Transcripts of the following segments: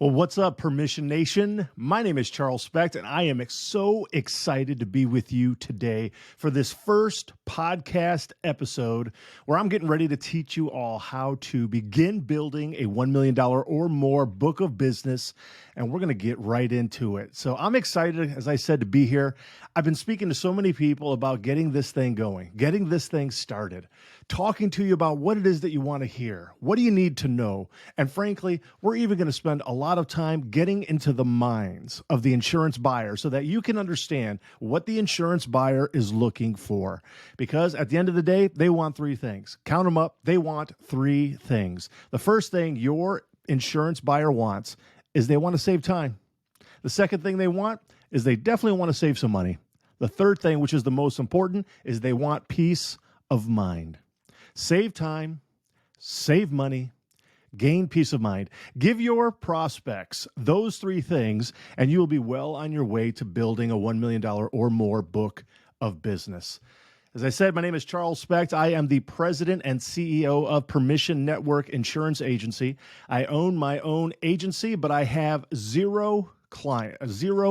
Well, what's up, Permission Nation? My name is Charles Specht, and I am so excited to be with you today for this first podcast episode where I'm getting ready to teach you all how to begin building a $1 million or more book of business, and we're going to get right into it. So I'm excited, as I said, to be here. I've been speaking to so many people about getting this thing going, getting this thing started, talking to you about what it is that you want to hear, what do you need to know, and frankly, we're even going to spend a lot of time getting into the minds of the insurance buyer so that you can understand what the insurance buyer is looking for. Because at the end of the day, they want three things. Count them up. They want three things. The first thing your insurance buyer wants is they want to save time. The second thing they want is they definitely want to save some money. The third thing, which is the most important, is they want peace of mind. Save time, save money, gain peace of mind. Give your prospects those three things, and you will be well on your way to building a $1 million or more book of business. As I said, my name is Charles Specht. I am the president and CEO of Permission Network Insurance Agency. I own my own agency, but I have zero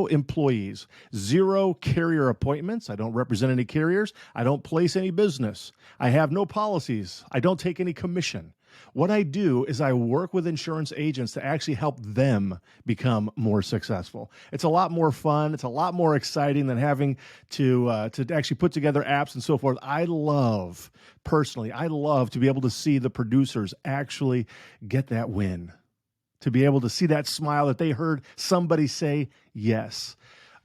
employees, zero carrier appointments. I don't represent any carriers. I don't place any business. I have no policies. I don't take any commission. What I do is I work with insurance agents to actually help them become more successful. It's a lot more fun. It's a lot more exciting than having to actually put together apps and so forth. I love to be able to see the producers actually get that win, to be able to see that smile that they heard somebody say yes.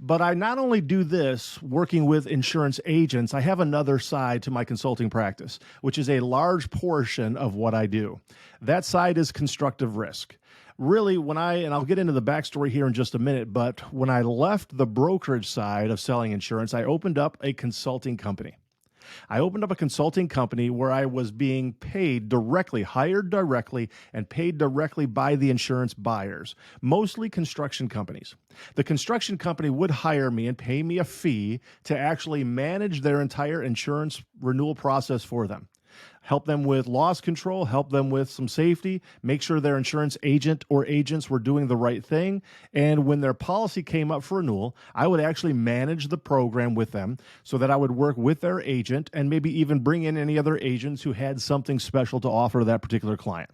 But I not only do this working with insurance agents, I have another side to my consulting practice, which is a large portion of what I do. That side is constructive risk. Really, and I'll get into the backstory here in just a minute, but when I left the brokerage side of selling insurance, I opened up a consulting company. I opened up a consulting company where I was being paid directly, hired directly, and paid directly by the insurance buyers, mostly construction companies. The construction company would hire me and pay me a fee to actually manage their entire insurance renewal process for them. Help them with loss control, help them with some safety, make sure their insurance agent or agents were doing the right thing. And when their policy came up for renewal, I would actually manage the program with them so that I would work with their agent and maybe even bring in any other agents who had something special to offer to that particular client.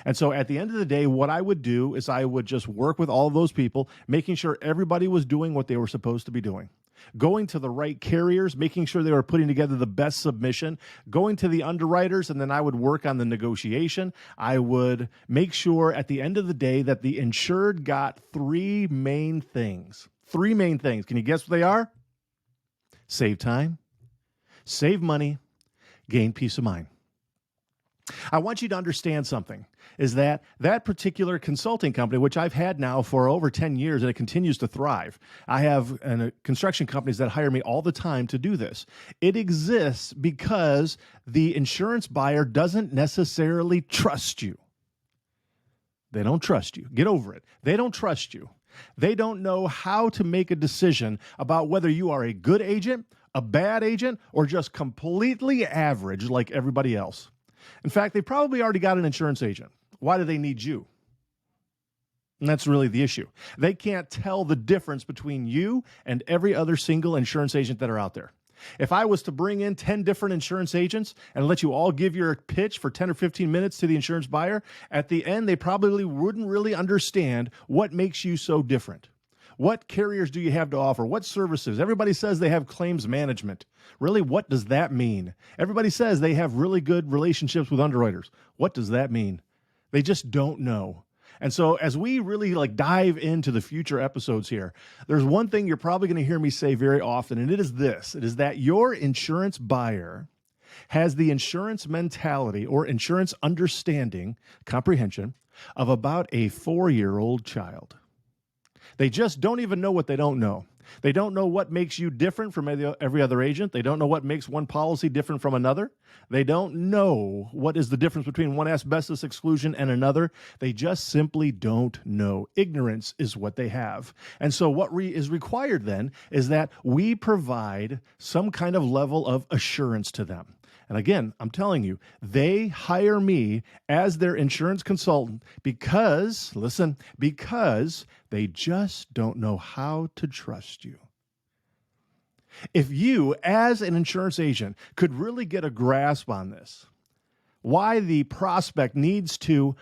And so at the end of the day, what I would do is I would just work with all of those people, making sure everybody was doing what they were supposed to be doing. Going to the right carriers, making sure they were putting together the best submission, going to the underwriters, and then I would work on the negotiation. I would make sure at the end of the day that the insured got three main things. Three main things. Can you guess what they are? Save time, save money, gain peace of mind. I want you to understand something, is that particular consulting company, which I've had now for over 10 years, and it continues to thrive. I have construction companies that hire me all the time to do this. It exists because the insurance buyer doesn't necessarily trust you. They don't trust you. Get over it. They don't trust you. They don't know how to make a decision about whether you are a good agent, a bad agent, or just completely average like everybody else. In fact, they probably already got an insurance agent. Why do they need you? And that's really the issue. They can't tell the difference between you and every other single insurance agent that are out there. If I was to bring in 10 different insurance agents and let you all give your pitch for 10 or 15 minutes to the insurance buyer, at the end, they probably wouldn't really understand what makes you so different. What carriers do you have to offer? What services? Everybody says they have claims management. Really, what does that mean? Everybody says they have really good relationships with underwriters. What does that mean? They just don't know. And so as we really dive into the future episodes here, there's one thing you're probably going to hear me say very often, and it is this. It is that your insurance buyer has the insurance mentality or insurance understanding, comprehension, of about a 4-year-old child. They just don't even know what they don't know. They don't know what makes you different from every other agent. They don't know what makes one policy different from another. They don't know what is the difference between one asbestos exclusion and another. They just simply don't know. Ignorance is what they have. And so what is required then is that we provide some kind of level of assurance to them. And again, I'm telling you, they hire me as their insurance consultant because, listen, because they just don't know how to trust you. If you, as an insurance agent, could really get a grasp on this, why the prospect needs to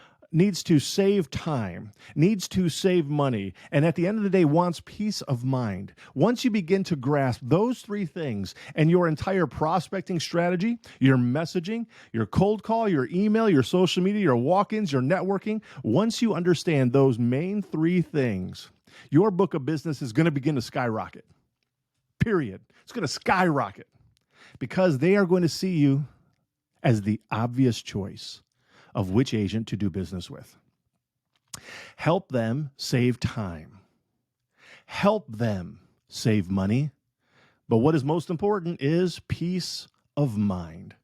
save time, needs to save money, and at the end of the day wants peace of mind. Once you begin to grasp those three things and your entire prospecting strategy, your messaging, your cold call, your email, your social media, your walk-ins, your networking, once you understand those main three things, your book of business is going to begin to skyrocket. Period. It's going to skyrocket because they are going to see you as the obvious choice of which agent to do business with. Help them save time. Help them save money. But what is most important is peace of mind.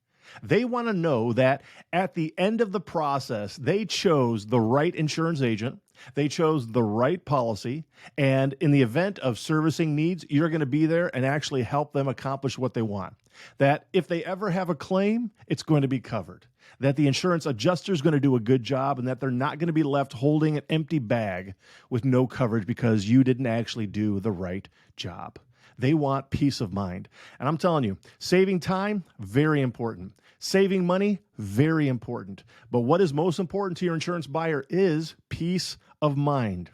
They want to know that at the end of the process, they chose the right insurance agent, they chose the right policy, and in the event of servicing needs, you're going to be there and actually help them accomplish what they want. That if they ever have a claim, it's going to be covered. That the insurance adjuster is going to do a good job and that they're not going to be left holding an empty bag with no coverage because you didn't actually do the right job. They want peace of mind. And I'm telling you, saving time, very important. Saving money, very important. But what is most important to your insurance buyer is peace of mind.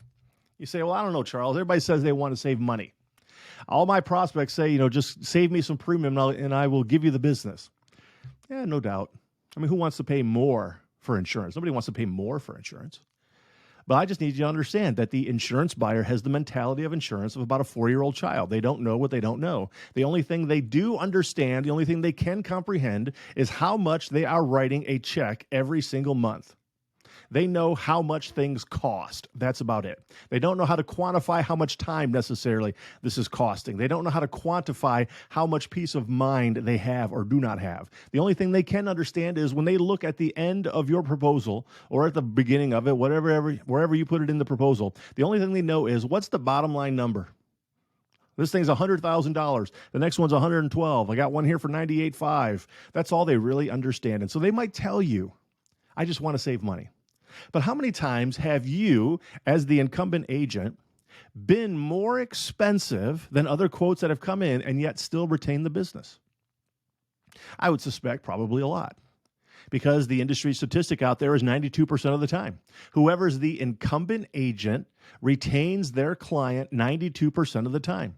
You say, well, I don't know, Charles. Everybody says they want to save money. All my prospects say, just save me some premium and I will give you the business. Yeah, no doubt. I mean, who wants to pay more for insurance? Nobody wants to pay more for insurance. But I just need you to understand that the insurance buyer has the mentality of insurance of about a 4-year-old child. They don't know what they don't know. The only thing they do understand, the only thing they can comprehend is how much they are writing a check every single month. They know how much things cost. That's about it. They don't know how to quantify how much time necessarily this is costing. They don't know how to quantify how much peace of mind they have or do not have. The only thing they can understand is when they look at the end of your proposal or at the beginning of it, wherever you put it in the proposal, the only thing they know is what's the bottom line number. This thing's $100,000. The next one's $112,000. I got one here for $98,500. That's all they really understand. And so they might tell you, I just want to save money. But how many times have you, as the incumbent agent, been more expensive than other quotes that have come in and yet still retain the business? I would suspect probably a lot, because the industry statistic out there is 92% of the time. Whoever's the incumbent agent retains their client 92% of the time.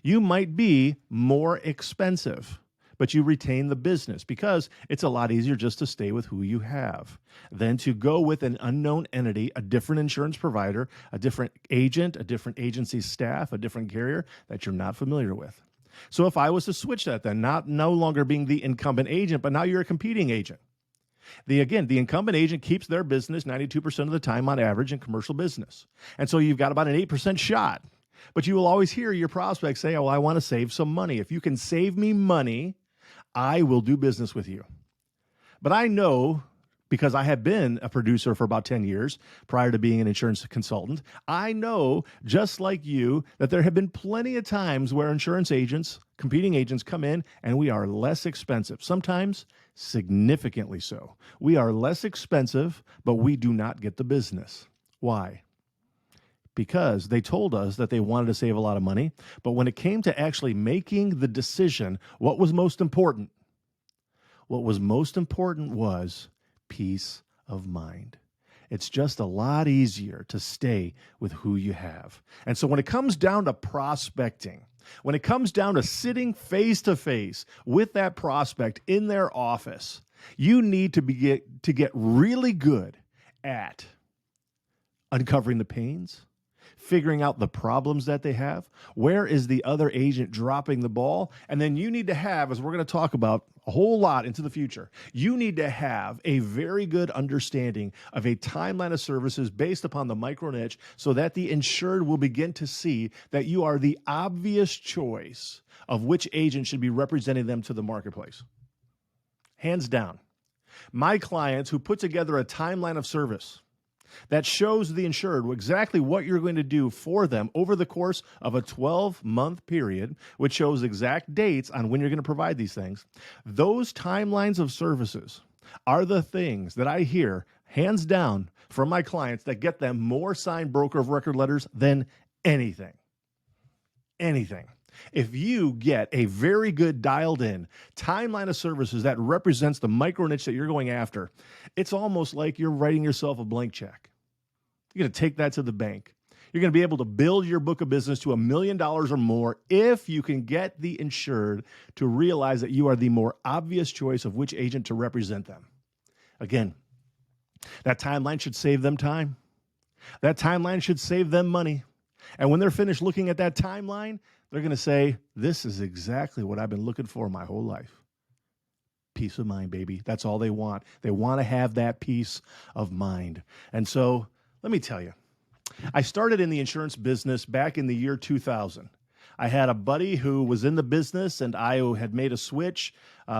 You might be more expensive, but you retain the business because it's a lot easier just to stay with who you have than to go with an unknown entity, a different insurance provider, a different agent, a different agency staff, a different carrier that you're not familiar with. So if I was to switch that then, no longer being the incumbent agent, but now you're a competing agent. The incumbent agent keeps their business 92% of the time on average in commercial business. And so you've got about an 8% shot. But you will always hear your prospects say, I want to save some money. If you can save me money, I will do business with you. But I know, because I have been a producer for about 10 years prior to being an insurance consultant, I know, just like you, that there have been plenty of times where insurance agents, competing agents come in and we are less expensive, sometimes significantly so. We are less expensive, but we do not get the business. Why? Because they told us that they wanted to save a lot of money, but when it came to actually making the decision, what was most important? What was most important was peace of mind. It's just a lot easier to stay with who you have. And so when it comes down to prospecting, when it comes down to sitting face to face with that prospect in their office, you need to get really good at uncovering the pains, figuring out the problems that they have. Where is the other agent dropping the ball? And then you need to have, as we're going to talk about a whole lot into the future, you need to have a very good understanding of a timeline of services based upon the micro niche so that the insured will begin to see that you are the obvious choice of which agent should be representing them to the marketplace. Hands down. My clients who put together a timeline of service that shows the insured exactly what you're going to do for them over the course of a 12-month period, which shows exact dates on when you're going to provide these things. Those timelines of services are the things that I hear hands down from my clients that get them more signed broker of record letters than anything. Anything. If you get a very good dialed in timeline of services that represents the micro niche that you're going after, it's almost like you're writing yourself a blank check. You're going to take that to the bank. You're going to be able to build your book of business to $1 million or more if you can get the insured to realize that you are the more obvious choice of which agent to represent them. Again, that timeline should save them time. That timeline should save them money. And when they're finished looking at that timeline, they're going to say, this is exactly what I've been looking for my whole life. Peace of mind, baby. That's all they want. They want to have that peace of mind. And so let me tell you, I started in the insurance business back in the year 2000. I had a buddy who was in the business, and I had made a switch,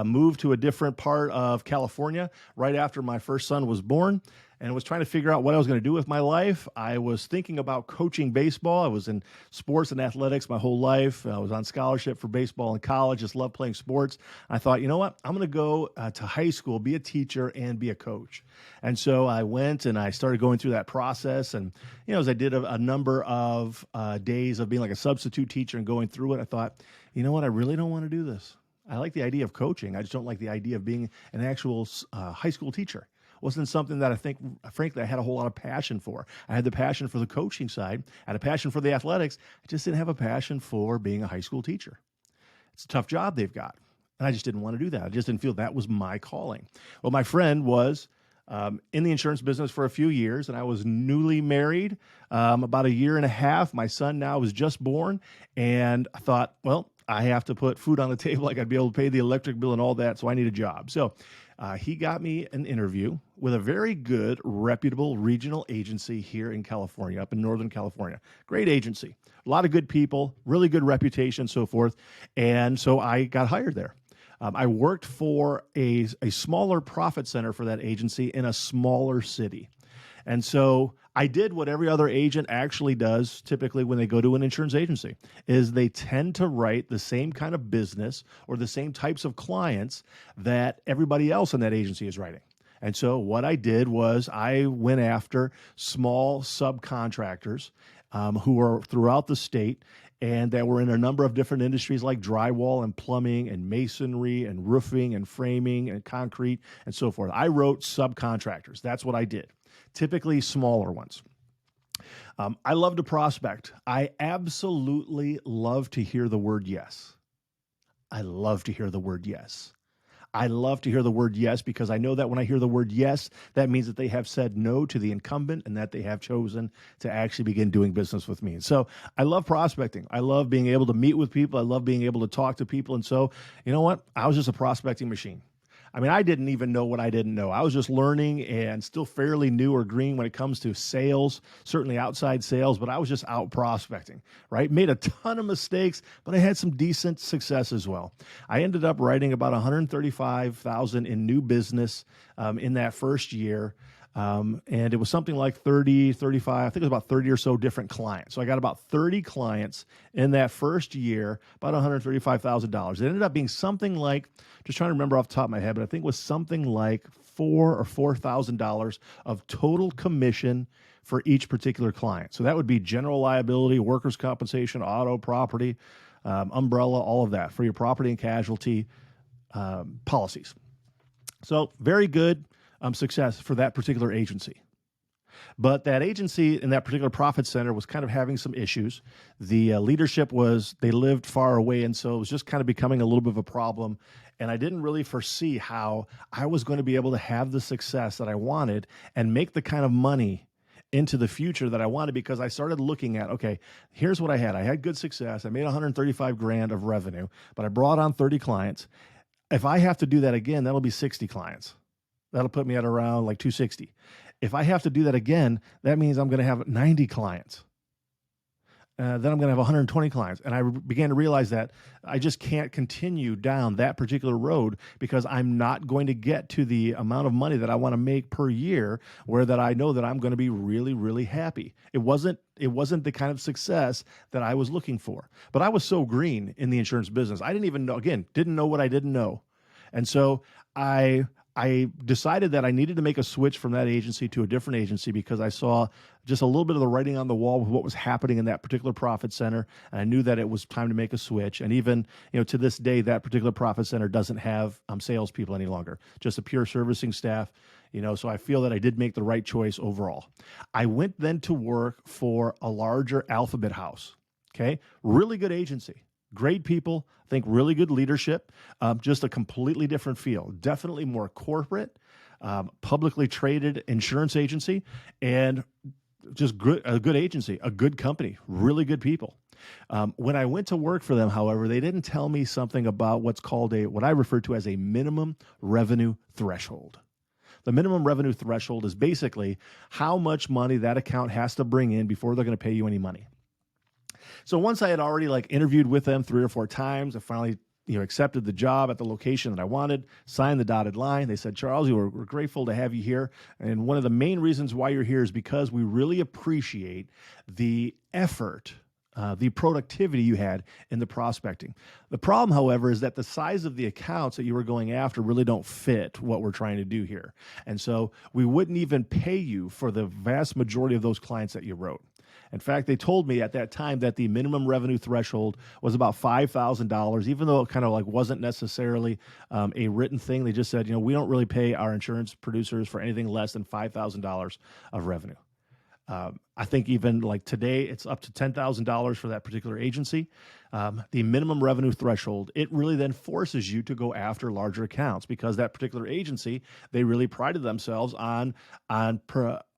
moved to a different part of California right after my first son was born, and was trying to figure out what I was going to do with my life. I was thinking about coaching baseball. I was in sports and athletics my whole life. I was on scholarship for baseball in college, just loved playing sports. I thought, you know what? I'm going to go to high school, be a teacher, and be a coach. And so I went and I started going through that process. And, as I did a number of days of being like a substitute teacher and going through it, I thought, you know what? I really don't want to do this. I like the idea of coaching. I just don't like the idea of being an actual high school teacher. Wasn't something that I think, frankly, I had a whole lot of passion for. I had the passion for the coaching side. I had a passion for the athletics. I just didn't have a passion for being a high school teacher. It's a tough job they've got. And I just didn't want to do that. I just didn't feel that was my calling. Well, my friend was in the insurance business for a few years, and I was newly married about a year and a half. My son now was just born, and I thought, well, I have to put food on the table. I got to be able to pay the electric bill and all that, so I need a job. So he got me an interview with a very good, reputable regional agency here in California, up in Northern California. Great agency, a lot of good people, really good reputation, so forth. And so I got hired there. I worked for a smaller profit center for that agency in a smaller city. And so I did what every other agent actually does typically when they go to an insurance agency, is they tend to write the same kind of business or the same types of clients that everybody else in that agency is writing. And so what I did was I went after small subcontractors who are throughout the state and that were in a number of different industries like drywall and plumbing and masonry and roofing and framing and concrete and so forth. I wrote subcontractors. That's what I did. Typically smaller ones. I love to prospect. I absolutely love to hear the word yes. I love to hear the word yes. I love to hear the word yes because I know that when I hear the word yes, that means that they have said no to the incumbent and that they have chosen to actually begin doing business with me. So I love prospecting. I love being able to meet with people. I love being able to talk to people. And so, you know what? I was just a prospecting machine. I mean, I didn't even know what I didn't know. I was just learning and still fairly new or green when it comes to sales, certainly outside sales, but I was just out prospecting, right? Made a ton of mistakes, but I had some decent success as well. I ended up writing about $135,000 in new business in that first year. And it was something like 30, 35, I think it was about 30 or so different clients. So I got about 30 clients in that first year, about $135,000. It ended up being something like, just trying to remember off the top of my head, but I think it was something like $4,000 of total commission for each particular client. So that would be general liability, workers' compensation, auto, property, umbrella, all of that for your property and casualty policies. So very good success for that particular agency. But that agency in that particular profit center was kind of having some issues. The leadership they lived far away, and so it was just kind of becoming a little bit of a problem. And I didn't really foresee how I was going to be able to have the success that I wanted and make the kind of money into the future that I wanted, because I started looking at, okay, here's what I had. I had good success. I made $135,000 of revenue, but I brought on 30 clients. If I have to do that again, that'll be 60 clients. That'll put me at around like 260. If I have to do that again, that means I'm going to have 90 clients. then I'm going to have 120 clients. And I began to realize that I just can't continue down that particular road because I'm not going to get to the amount of money that I want to make per year where that I know that I'm going to be really, really happy. It wasn't the kind of success that I was looking for. But I was so green in the insurance business. I didn't know what I didn't know. And so I decided that I needed to make a switch from that agency to a different agency because I saw just a little bit of the writing on the wall with what was happening in that particular profit center. And I knew that it was time to make a switch. And even, to this day, that particular profit center doesn't have salespeople any longer, just a pure servicing staff. So I feel that I did make the right choice overall. I went then to work for a larger alphabet house. Okay. Really good agency. Great people, I think really good leadership, just a completely different feel, definitely more corporate, publicly traded insurance agency, and just a good agency, a good company, really good people. When I went to work for them, however, they didn't tell me something about what's called what I refer to as a minimum revenue threshold. The minimum revenue threshold is basically how much money that account has to bring in before they're going to pay you any money. So once I had already interviewed with them 3 or 4 times, I finally accepted the job at the location that I wanted, signed the dotted line. They said, Charles, we're grateful to have you here. And one of the main reasons why you're here is because we really appreciate the effort, the productivity you had in the prospecting. The problem, however, is that the size of the accounts that you were going after really don't fit what we're trying to do here. And so we wouldn't even pay you for the vast majority of those clients that you wrote. In fact, they told me at that time that the minimum revenue threshold was about $5,000, even though it kind of wasn't necessarily a written thing. They just said, we don't really pay our insurance producers for anything less than $5,000 of revenue. I think even today, it's up to $10,000 for that particular agency. The minimum revenue threshold, it really then forces you to go after larger accounts because that particular agency, they really prided themselves on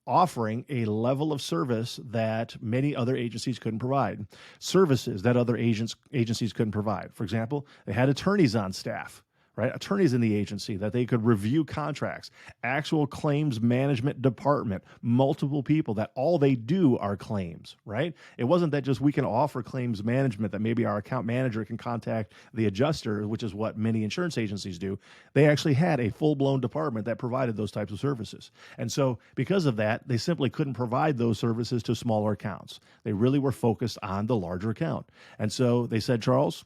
offering a level of service that many other agencies couldn't provide, services that other agencies couldn't provide. For example, they had attorneys on staff, right? Attorneys in the agency that they could review contracts, actual claims management department, multiple people that all they do are claims, right? It wasn't that just we can offer claims management that maybe our account manager can contact the adjuster, which is what many insurance agencies do. They actually had a full-blown department that provided those types of services. And so because of that, they simply couldn't provide those services to smaller accounts. They really were focused on the larger account. And so they said, Charles,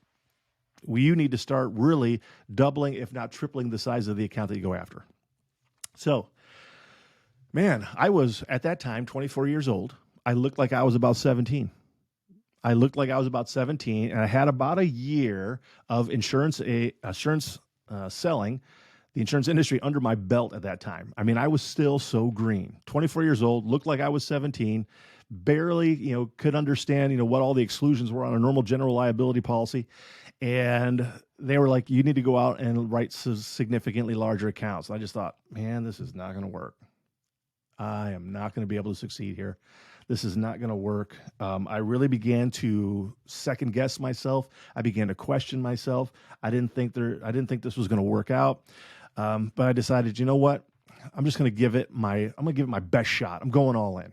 you need to start really doubling, if not tripling, the size of the account that you go after. So, man, I was at that time 24 years old. I looked like I was about 17. And I had about a year of insurance selling the insurance industry under my belt at that time. I mean, I was still so green. 24 years old, looked like I was 17. Barely, could understand, what all the exclusions were on a normal general liability policy. And they were like, you need to go out and write significantly larger accounts. And I just thought, man, this is not going to work. I am not going to be able to succeed here. This is not going to work. I really began to second guess myself. I began to question myself. I didn't think this was going to work out. But I decided, you know what? I'm just going to give it my best shot. I'm going all in.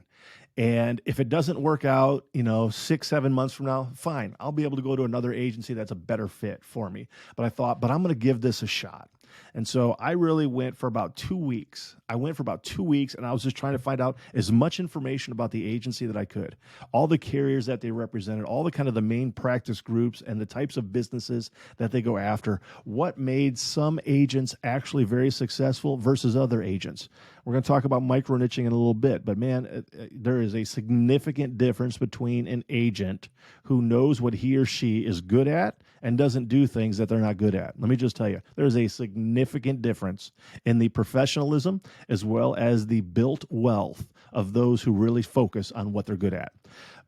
And if it doesn't work out, 6-7 months from now, fine. I'll be able to go to another agency that's a better fit for me. But I thought, I'm going to give this a shot. And so I really went for about 2 weeks. And I was just trying to find out as much information about the agency that I could. All the carriers that they represented, all the kind of the main practice groups and the types of businesses that they go after. What made some agents actually very successful versus other agents. We're going to talk about micro niching in a little bit, but man, there is a significant difference between an agent who knows what he or she is good at and doesn't do things that they're not good at. Let me just tell you, there's a significant difference in the professionalism as well as the built wealth of those who really focus on what they're good at.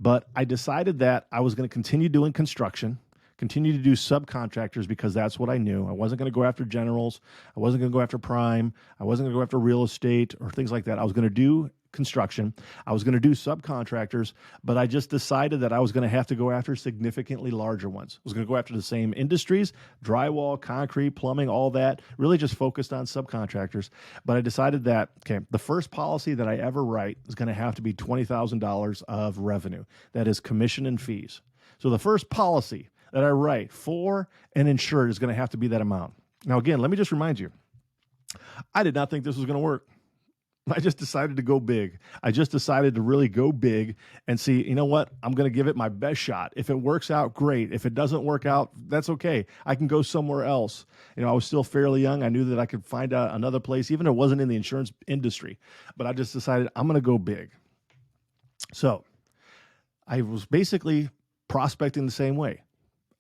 But I decided that I was going to continue doing construction, continue to do subcontractors because that's what I knew. I wasn't going to go after generals. I wasn't going to go after prime. I wasn't going to go after real estate or things like that. I was going to do construction. I was going to do subcontractors, but I just decided that I was going to have to go after significantly larger ones. I was going to go after the same industries, drywall, concrete, plumbing, all that, really just focused on subcontractors. But I decided that, okay, the first policy that I ever write is going to have to be $20,000 of revenue. That is commission and fees. So the first policy that I write for an insured is going to have to be that amount. Now, again, let me just remind you, I did not think this was going to work. I just decided to go big. I just decided to really go big and see, you know what? I'm going to give it my best shot. If it works out, great. If it doesn't work out, that's okay. I can go somewhere else. I was still fairly young. I knew that I could find another place, even if it wasn't in the insurance industry. But I just decided I'm going to go big. So I was basically prospecting the same way.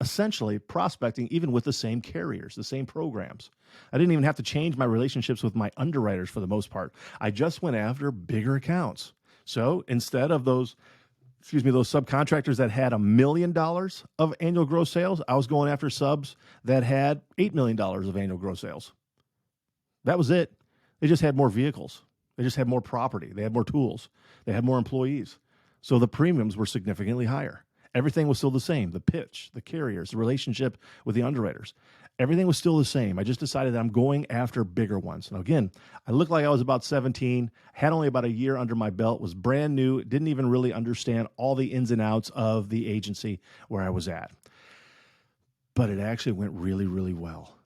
Essentially prospecting even with the same carriers, the same programs. I didn't even have to change my relationships with my underwriters for the most part. I just went after bigger accounts. So instead of those subcontractors that had $1 million of annual gross sales, I was going after subs that had $8 million of annual gross sales. That was it. They just had more vehicles. They just had more property. They had more tools. They had more employees. So the premiums were significantly higher. Everything was still the same. The pitch, the carriers, the relationship with the underwriters. Everything was still the same. I just decided that I'm going after bigger ones. Now, again, I looked like I was about 17, had only about a year under my belt, was brand new, didn't even really understand all the ins and outs of the agency where I was at. But it actually went really, really well.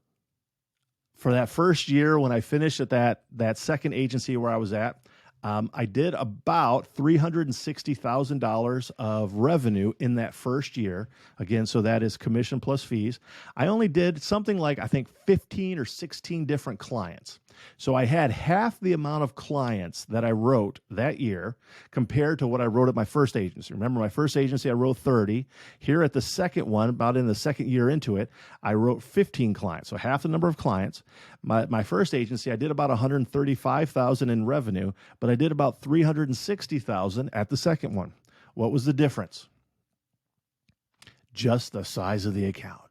For that first year, when I finished at that second agency where I was at, I did about $360,000 of revenue in that first year. Again, so that is commission plus fees. I only did something like, I think, 15 or 16 different clients. So I had half the amount of clients that I wrote that year compared to what I wrote at my first agency. Remember, my first agency, I wrote 30. Here at the second one, about in the second year into it, I wrote 15 clients. So half the number of clients. My first agency, I did about $135,000 in revenue, but I did about $360,000 at the second one. What was the difference? Just the size of the account.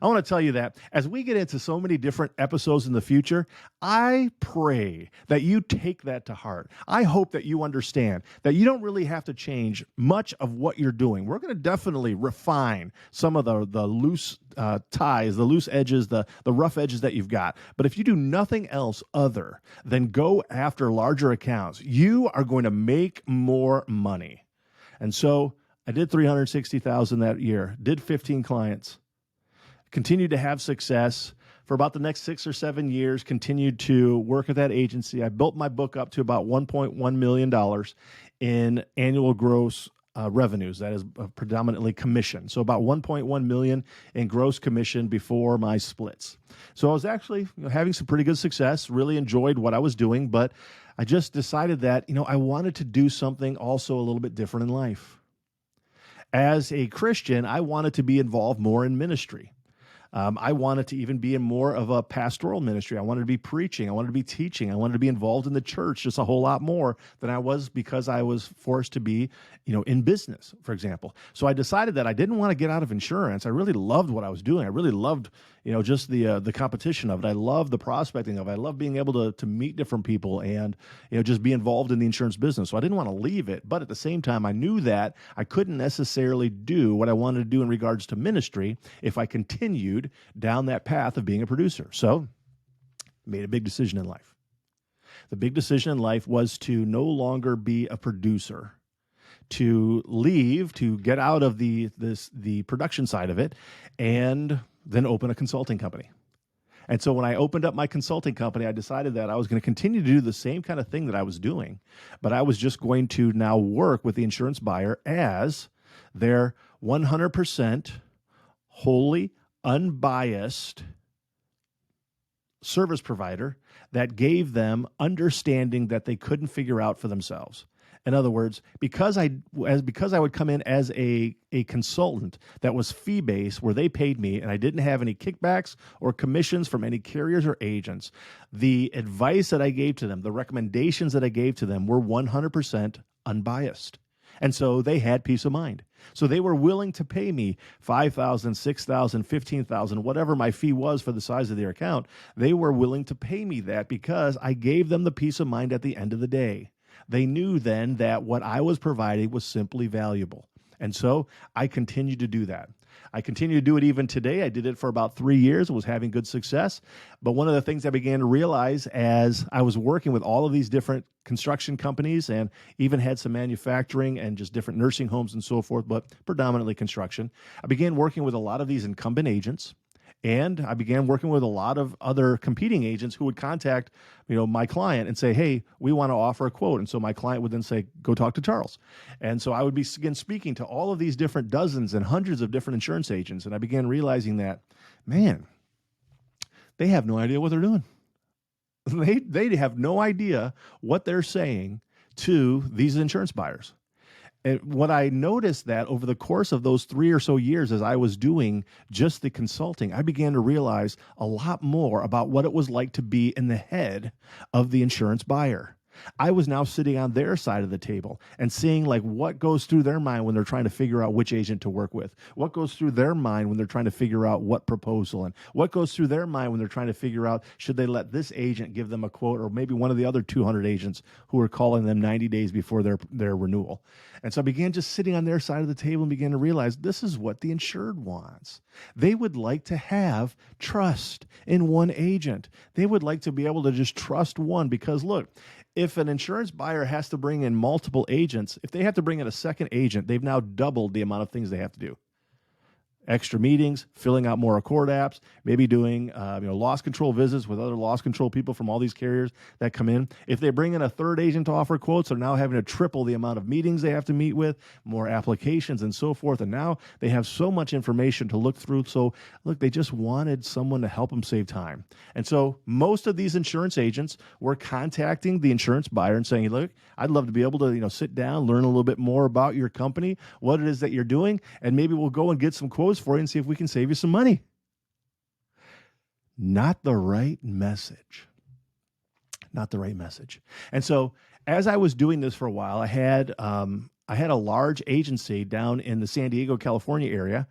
I want to tell you that as we get into so many different episodes in the future, I pray that you take that to heart. I hope that you understand that you don't really have to change much of what you're doing. We're going to definitely refine some of the loose ties, the loose edges, the rough edges that you've got. But if you do nothing else other than go after larger accounts, you are going to make more money. And so I did $360,000 that year, did 15 clients. Continued to have success for about the next 6 or 7 years, continued to work at that agency. I built my book up to about $1.1 million in annual gross revenues. That is predominantly commission. So about $1.1 million in gross commission before my splits. So I was actually having some pretty good success, really enjoyed what I was doing, but I just decided that, I wanted to do something also a little bit different in life. As a Christian, I wanted to be involved more in ministry. I wanted to even be in more of a pastoral ministry. I wanted to be preaching. I wanted to be teaching. I wanted to be involved in the church just a whole lot more than I was because I was forced to be, in business, for example. So I decided that I didn't want to get out of insurance. I really loved what I was doing. I really loved, just the competition of it. I loved the prospecting of it. I loved being able to meet different people and, just be involved in the insurance business. So I didn't want to leave it. But at the same time, I knew that I couldn't necessarily do what I wanted to do in regards to ministry if I continued down that path of being a producer. So made a big decision in life. The big decision in life was to no longer be a producer, to leave, to get out of the production side of it, and then open a consulting company. And so when I opened up my consulting company, I decided that I was going to continue to do the same kind of thing that I was doing, but I was just going to now work with the insurance buyer as their 100% wholly unbiased service provider that gave them understanding that they couldn't figure out for themselves. In other words, because I would come in as a consultant that was fee-based where they paid me and I didn't have any kickbacks or commissions from any carriers or agents, the advice that I gave to them, the recommendations that I gave to them were 100% unbiased. And so they had peace of mind. So they were willing to pay me $5,000, $6,000, $15,000, whatever my fee was for the size of their account. They were willing to pay me that because I gave them the peace of mind at the end of the day. They knew then that what I was providing was simply valuable. And so I continued to do that. I continue to do it even today. I did it for about 3 years and was having good success. But one of the things I began to realize as I was working with all of these different construction companies and even had some manufacturing and just different nursing homes and so forth, but predominantly construction, I began working with a lot of these incumbent agents. And I began working with a lot of other competing agents who would contact, my client and say, hey, we want to offer a quote. And so my client would then say, go talk to Charles. And so I would begin speaking to all of these different dozens and hundreds of different insurance agents. And I began realizing that, man, they have no idea what they're doing. They have no idea what they're saying to these insurance buyers. And what I noticed that over the course of those 3 or so years as I was doing just the consulting, I began to realize a lot more about what it was like to be in the head of the insurance buyer. I was now sitting on their side of the table and seeing like what goes through their mind when they're trying to figure out which agent to work with, what goes through their mind when they're trying to figure out what proposal, and what goes through their mind when they're trying to figure out should they let this agent give them a quote or maybe one of the other 200 agents who are calling them 90 days before their renewal. And so I began just sitting on their side of the table and began to realize this is what the insured wants. They would like to have trust in one agent. They would like to be able to just trust one because, look, if an insurance buyer has to bring in multiple agents, if they have to bring in a second agent, they've now doubled the amount of things they have to do. Extra meetings, filling out more Accord apps, maybe doing loss control visits with other loss control people from all these carriers that come in. If they bring in a third agent to offer quotes, they're now having to triple the amount of meetings they have to meet with, more applications and so forth. And now they have so much information to look through. So look, they just wanted someone to help them save time. And so most of these insurance agents were contacting the insurance buyer and saying, look, I'd love to be able to sit down, learn a little bit more about your company, what it is that you're doing, and maybe we'll go and get some quotes for you and see if we can save you some money. Not the right message. Not the right message. And so as I was doing this for a while, I had a large agency down in the San Diego, California area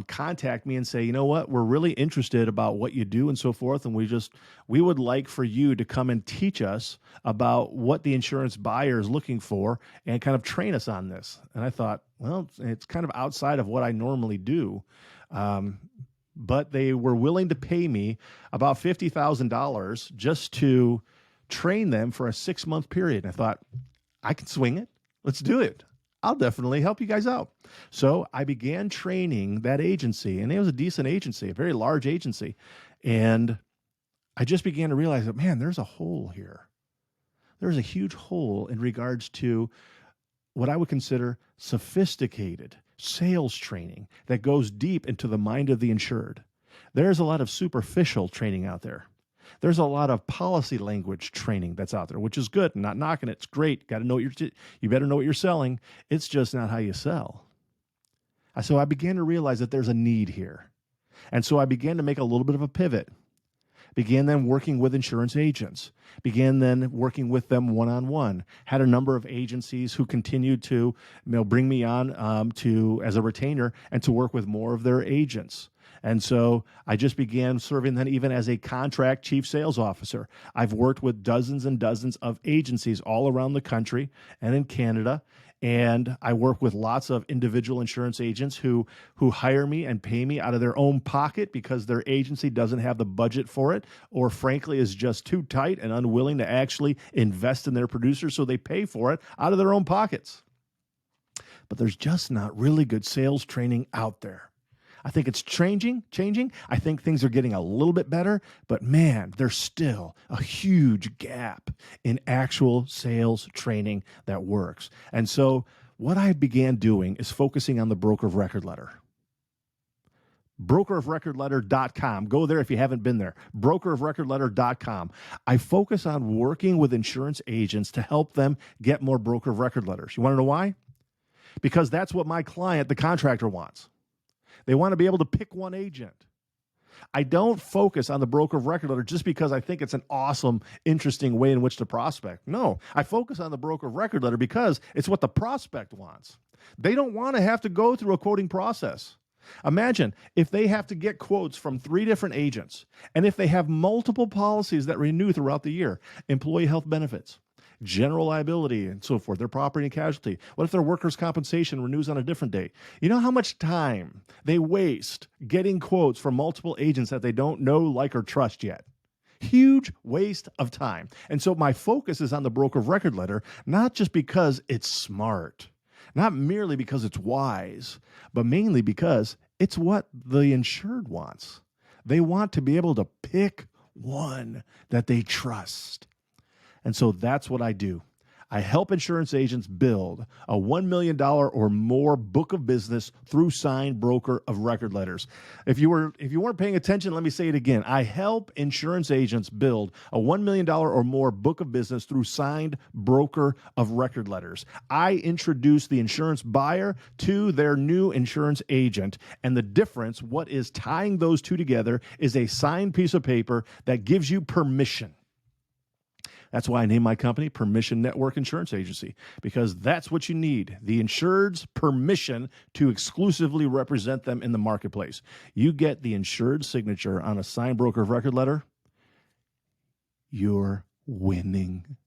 contact me and say, you know what, we're really interested about what you do and so forth. And we would like for you to come and teach us about what the insurance buyer is looking for and kind of train us on this. And I thought, well, it's kind of outside of what I normally do. But they were willing to pay me about $50,000 just to train them for a 6-month period. And I thought, I can swing it. Let's do it. I'll definitely help you guys out. So I began training that agency, and it was a decent agency, a very large agency. And I just began to realize that, man, there's a hole here. There's a huge hole in regards to what I would consider sophisticated sales training that goes deep into the mind of the insured. There's a lot of superficial training out there. There's a lot of policy language training that's out there, which is good. I'm not knocking it. It's great. Got to know you better know what you're selling. It's just not how you sell. So I began to realize that there's a need here. And so I began to make a little bit of a pivot. Began then working with insurance agents. Began then working with them one-on-one. Had a number of agencies who continued to bring me on as a retainer and to work with more of their agents. And so I just began serving then even as a contract chief sales officer. I've worked with dozens and dozens of agencies all around the country and in Canada. And I work with lots of individual insurance agents who hire me and pay me out of their own pocket because their agency doesn't have the budget for it, or frankly is just too tight and unwilling to actually invest in their producers, so they pay for it out of their own pockets. But there's just not really good sales training out there. I think it's changing. I think things are getting a little bit better, but man, there's still a huge gap in actual sales training that works. And so what I began doing is focusing on the broker of record letter. Brokerofrecordletter.com. Go there if you haven't been there. Brokerofrecordletter.com. I focus on working with insurance agents to help them get more broker of record letters. You want to know why? Because that's what my client, the contractor, wants. They want to be able to pick one agent. I don't focus on the broker of record letter just because I think it's an awesome, interesting way in which to prospect. No, I focus on the broker of record letter because it's what the prospect wants. They don't want to have to go through a quoting process. Imagine if they have to get quotes from 3 different agents, and if they have multiple policies that renew throughout the year, employee health benefits, general liability and so forth, their property and casualty? What if their workers' compensation renews on a different date? You know how much time they waste getting quotes from multiple agents that they don't know, like, or trust yet? Huge waste of time. And so my focus is on the broker of record letter, not just because it's smart, not merely because it's wise, but mainly because it's what the insured wants. They want to be able to pick one that they trust. And so that's what I do. I help insurance agents build a $1 million or more book of business through signed broker of record letters. If you weren't paying attention, let me say it again. I help insurance agents build a $1 million or more book of business through signed broker of record letters. I introduce the insurance buyer to their new insurance agent, and the difference, what is tying those two together, is a signed piece of paper that gives you permission. That's why I named my company Permission Network Insurance Agency, because that's what you need, the insured's permission to exclusively represent them in the marketplace. You get the insured signature on a signed broker of record letter, you're winning.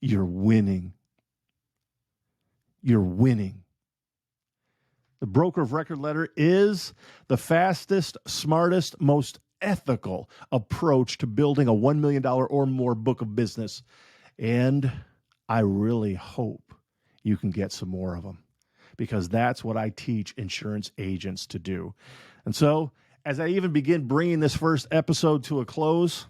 You're winning. You're winning. The broker of record letter is the fastest, smartest, most ethical approach to building a $1 million or more book of business. And I really hope you can get some more of them, because that's what I teach insurance agents to do. And so as I even begin bringing this first episode to a close,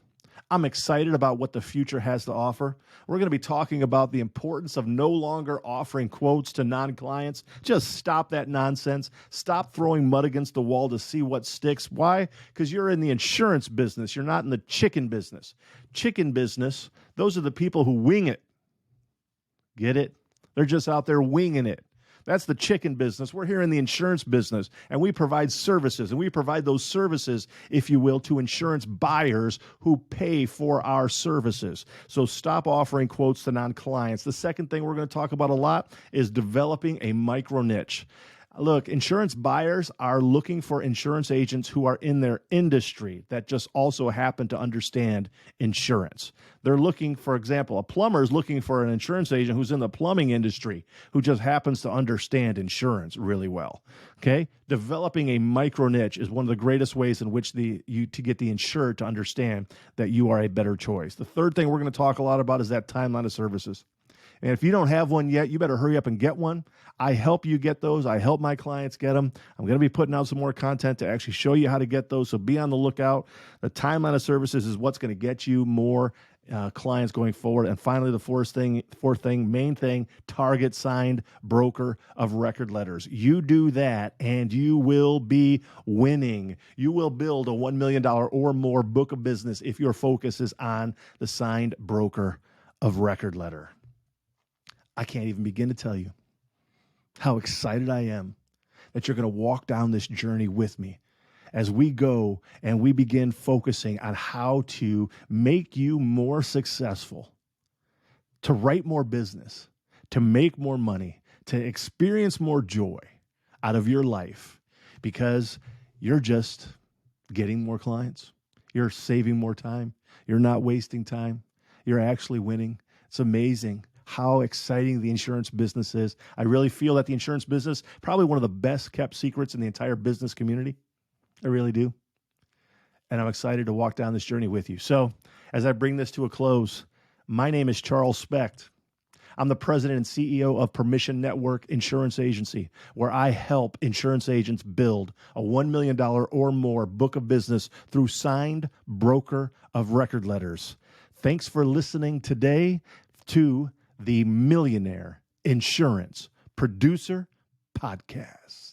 I'm excited about what the future has to offer. We're going to be talking about the importance of no longer offering quotes to non-clients. Just stop that nonsense. Stop throwing mud against the wall to see what sticks. Why? Because you're in the insurance business. You're not in the chicken business. Chicken business, those are the people who wing it. Get it? They're just out there winging it. That's the chicken business. We're here in the insurance business, and we provide services, and we provide those services, if you will, to insurance buyers who pay for our services. So stop offering quotes to non-clients. The second thing we're going to talk about a lot is developing a micro niche. Look, insurance buyers are looking for insurance agents who are in their industry that just also happen to understand insurance. They're looking, for example, a plumber is looking for an insurance agent who's in the plumbing industry who just happens to understand insurance really well. Okay? Developing a micro niche is one of the greatest ways in which to get the insured to understand that you are a better choice. The third thing we're going to talk a lot about is that timeline of services. And if you don't have one yet, you better hurry up and get one. I help you get those. I help my clients get them. I'm going to be putting out some more content to actually show you how to get those, so be on the lookout. The timeline of services is what's going to get you more clients going forward. And finally, the fourth thing, main thing, target signed broker of record letters. You do that and you will be winning. You will build a $1 million or more book of business if your focus is on the signed broker of record letter. I can't even begin to tell you how excited I am that you're going to walk down this journey with me as we go and we begin focusing on how to make you more successful, to write more business, to make more money, to experience more joy out of your life, because you're just getting more clients. You're saving more time. You're not wasting time. You're actually winning. It's amazing how exciting the insurance business is. I really feel that the insurance business, probably one of the best kept secrets in the entire business community. I really do. And I'm excited to walk down this journey with you. So as I bring this to a close, my name is Charles Specht. I'm the president and CEO of Permission Network Insurance Agency, where I help insurance agents build a $1 million or more book of business through signed broker of record letters. Thanks for listening today to the Millionaire Insurance Producer Podcast.